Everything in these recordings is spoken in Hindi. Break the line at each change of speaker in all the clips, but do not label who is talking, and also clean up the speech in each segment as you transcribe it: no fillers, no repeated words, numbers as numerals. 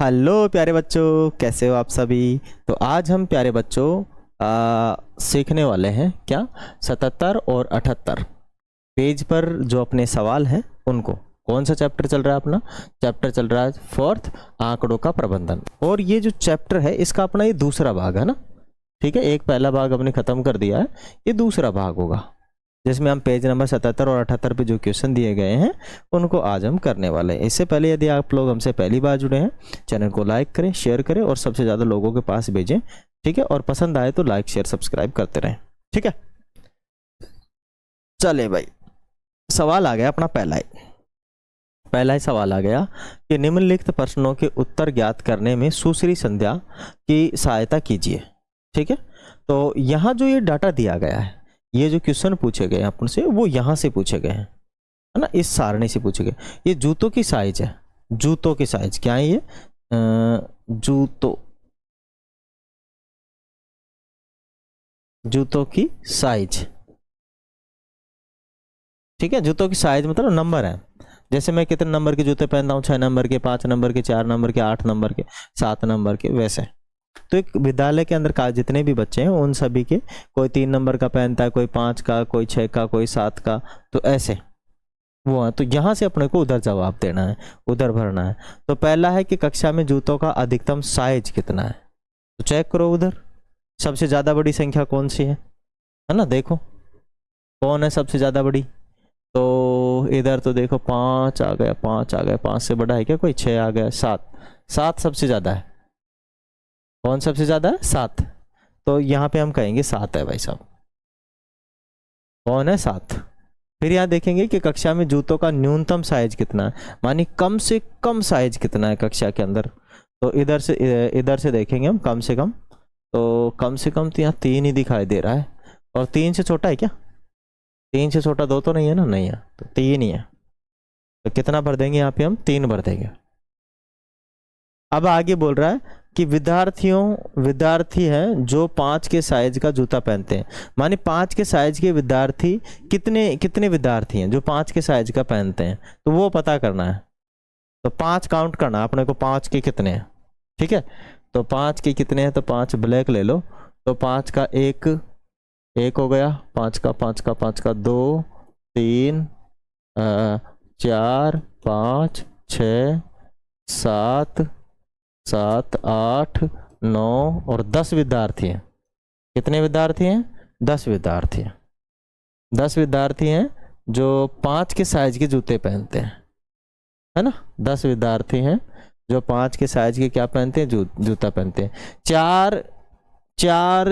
हेलो प्यारे बच्चों, कैसे हो आप सभी। तो आज हम प्यारे बच्चों सीखने वाले हैं क्या 77 और 78 पेज पर जो अपने सवाल हैं उनको। कौन सा चैप्टर चल रहा है अपना? चैप्टर चल रहा है फोर्थ, आंकड़ों का प्रबंधन। और ये जो चैप्टर है इसका अपना ये दूसरा भाग है ना। ठीक है, एक पहला भाग हमने खत्म कर दिया है, ये दूसरा भाग होगा जिसमें हम पेज नंबर 77 और 78 पे जो क्वेश्चन दिए गए हैं उनको आज हम करने वाले हैं। इससे पहले यदि आप लोग हमसे पहली बार जुड़े हैं, चैनल को लाइक करें, शेयर करें और सबसे ज़्यादा लोगों के पास भेजें। ठीक है, और पसंद आए तो लाइक शेयर सब्सक्राइब करते रहें। ठीक है, चले भाई, सवाल आ गया अपना पहला ही सवाल आ गया कि निम्नलिखित प्रश्नों के उत्तर ज्ञात करने में सुश्री संध्या की सहायता कीजिए। ठीक है, तो यहाँ जो ये डाटा दिया गया है, ये जो क्वेश्चन पूछे गए अपन से वो यहाँ से पूछे गए हैं, है ना, इस सारणी से पूछे गए। ये जूतों की साइज है, जूतों की साइज क्या है ये? जूतों की साइज। ठीक है, जूतों की साइज मतलब नंबर है। जैसे मैं कितने नंबर के जूते पहनता हूँ, 6 नंबर के, 5 नंबर के, 4 नंबर के, 8 नंबर के, 7 नंबर के, वैसे। तो एक विद्यालय के अंदर का जितने भी बच्चे हैं उन सभी के कोई 3 नंबर का पहनता है, कोई 5 का, कोई 6 का, कोई 7 का, तो ऐसे वो है। तो यहाँ से अपने को उधर जवाब देना है, उधर भरना है। तो पहला है कि कक्षा में जूतों का अधिकतम साइज कितना है, तो चेक करो उधर सबसे ज़्यादा बड़ी संख्या कौन सी है ना, देखो कौन है सबसे ज़्यादा बड़ी। तो इधर तो देखो 5 आ गया, 5 आ गया, 5 से बड़ा है क्या कोई? 6 आ गया, 7, 7 सबसे ज़्यादा है। कौन सबसे ज़्यादा है? 7। तो यहाँ पे हम कहेंगे 7 है भाई साहब। कौन है? 7। फिर यहाँ देखेंगे कि कक्षा में जूतों का न्यूनतम साइज कितना है, मानी कम से कम साइज कितना है कक्षा के अंदर। तो इधर से देखेंगे हम कम से कम। तो कम से कम तो यहाँ 3 ही दिखाई दे रहा है। और 3 से छोटा है क्या? 3 से छोटा 2 तो नहीं है ना, नहीं है, तो 3 ही है। तो कितना भर देंगे यहाँ पे हम? 3 भर देंगे। अब आगे बोल रहा है कि विद्यार्थी हैं जो 5 के साइज का जूता पहनते हैं। माने 5 के साइज के विद्यार्थी कितने कितने विद्यार्थी हैं जो 5 के साइज का पहनते हैं, तो वो पता करना है। तो 5 काउंट करना अपने को, 5 के कितने हैं। ठीक है, तो 5 के कितने हैं, तो 5 ब्लैक ले लो। तो 5 का एक एक हो गया, 5 का 2, 3, 4, 5, 6, 7, 7, 8, 9 और 10 विद्यार्थी हैं। कितने विद्यार्थी हैं? 10 विद्यार्थी हैं। 10 विद्यार्थी हैं जो 5 के साइज के जूते पहनते हैं, है ना। 10 विद्यार्थी हैं जो 5 के साइज के क्या पहनते हैं? जूता पहनते हैं। चार चार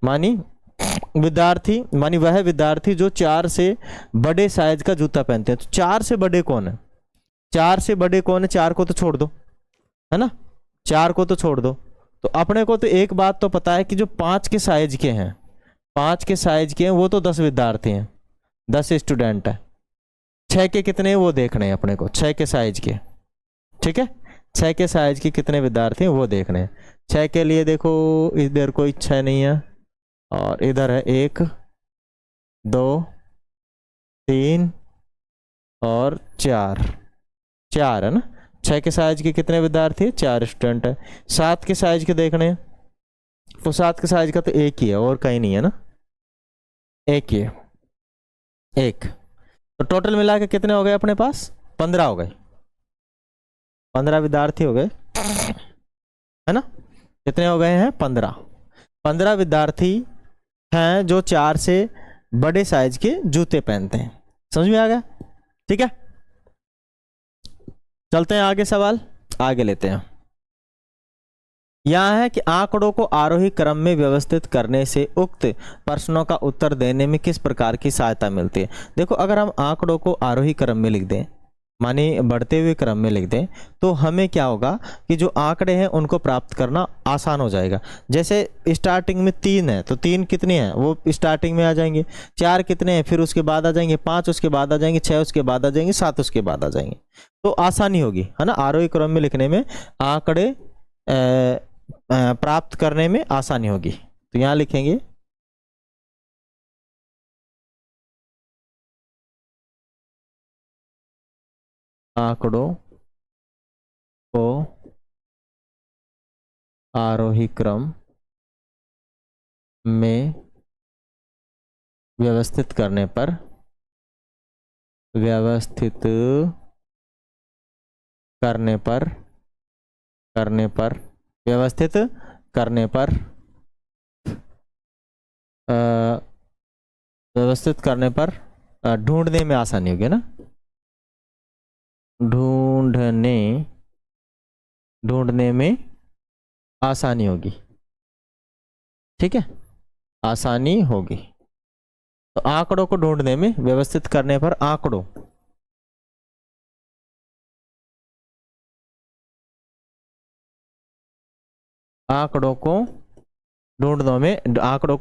मानी विद्यार्थी, मानी वह विद्यार्थी जो 4 से बड़े साइज का जूता पहनते हैं। तो 4 से बड़े कौन है? 4 से बड़े कौन है? 4 को तो छोड़ दो, है ना, 4 को तो छोड़ दो। तो अपने को तो एक बात तो पता है कि जो 5 के साइज के हैं, 5 के साइज के हैं वो तो 10 विद्यार्थी हैं, 10 स्टूडेंट है। 6 के कितने हैं वो देखने हैं अपने को, 6 के साइज के। ठीक है, 6 के साइज के कितने विद्यार्थी हैं वो देखने हैं। 6 के लिए देखो इधर कोई 6 नहीं है, और इधर है 1, 2, 3 और 4, 4 है ना। 6 के साइज के कितने विद्यार्थी है? 4 स्टूडेंट है। 7 के साइज के देखने हैं, तो 7 के साइज का तो एक ही है और कहीं नहीं है ना, एक ही है, एक। तो टोटल मिला के कितने हो गए अपने पास? 15 हो गए, 15 विद्यार्थी हो गए, है ना। कितने हो गए हैं? 15। 15 विद्यार्थी हैं जो 4 से बड़े साइज के जूते पहनते हैं। समझ में आ गया? ठीक है, चलते हैं आगे, सवाल आगे लेते हैं। यह है कि आंकड़ों को आरोही क्रम में व्यवस्थित करने से उक्त प्रश्नों का उत्तर देने में किस प्रकार की सहायता मिलती है। देखो, अगर हम आंकड़ों को आरोही क्रम में लिख दें, माने बढ़ते हुए क्रम में लिख दें, तो हमें क्या होगा कि जो आंकड़े हैं उनको प्राप्त करना आसान हो जाएगा। जैसे स्टार्टिंग में 3 है तो 3 कितने हैं वो स्टार्टिंग में आ जाएंगे। 4 कितने हैं फिर उसके बाद आ जाएंगे। 5 उसके बाद आ जाएंगे। 6 उसके बाद आ जाएंगे। 7 उसके बाद आ जाएंगे। तो आसानी होगी, है ना, आरोही क्रम में लिखने में आंकड़े प्राप्त करने में आसानी होगी। तो यहां लिखेंगे आंकड़ों को आरोही क्रम में व्यवस्थित करने पर व्यवस्थित करने पर व्यवस्थित करने पर व्यवस्थित करने पर ढूंढने में आसानी होगी ना, ढूंढने में आसानी होगी। ठीक है, आसानी होगी। तो आंकड़ों को ढूंढने में व्यवस्थित करने पर आंकड़ों को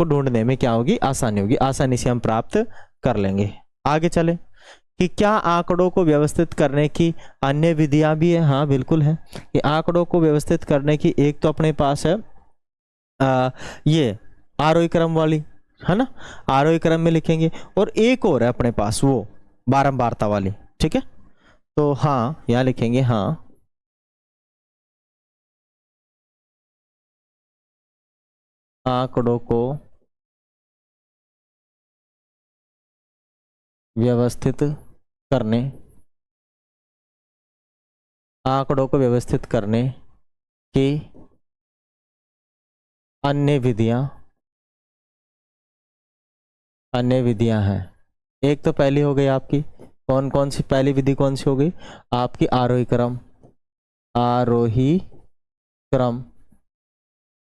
ढूंढने में क्या होगी, आसानी होगी, आसानी से हम प्राप्त कर लेंगे। आगे चले कि क्या आंकड़ों को व्यवस्थित करने की अन्य विधियां भी है? हाँ बिल्कुल है। कि आंकड़ों को व्यवस्थित करने की एक तो अपने पास है ये आरोही क्रम वाली, है ना, आरोही क्रम में लिखेंगे, और एक और है अपने पास वो बारंबारता वाली। ठीक है, तो हाँ यहां लिखेंगे, हाँ आंकड़ों को व्यवस्थित करने की अन्य विधियां हैं। एक तो पहली हो गई आपकी, कौन सी पहली विधि कौन सी हो गई आपकी, आरोही क्रम।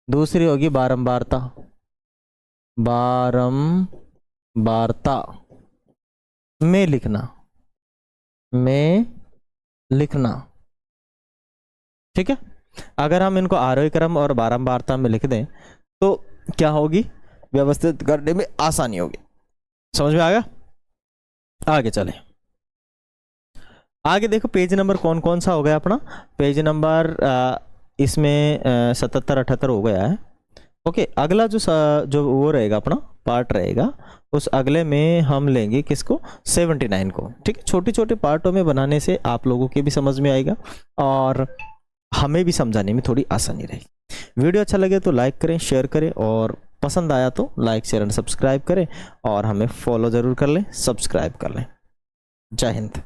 दूसरी होगी बारंबारता में लिखना। ठीक है, अगर हम इनको आरोही क्रम और बारंबारता में लिख दें तो क्या होगी, व्यवस्थित करने में आसानी होगी। समझ में आ गया? आगे चले, आगे देखो पेज नंबर कौन कौन सा हो गया अपना, पेज नंबर इसमें 77-78 हो गया है। ओके, अगला जो वो रहेगा अपना पार्ट रहेगा, उस अगले में हम लेंगे किसको, 79 को। ठीक है, छोटे छोटे पार्टों में बनाने से आप लोगों के भी समझ में आएगा और हमें भी समझाने में थोड़ी आसानी रहेगी। वीडियो अच्छा लगे तो लाइक करें, शेयर करें, और पसंद आया तो लाइक शेयर एंड सब्सक्राइब करें, और हमें फॉलो जरूर कर लें, सब्सक्राइब कर लें। जय हिंद।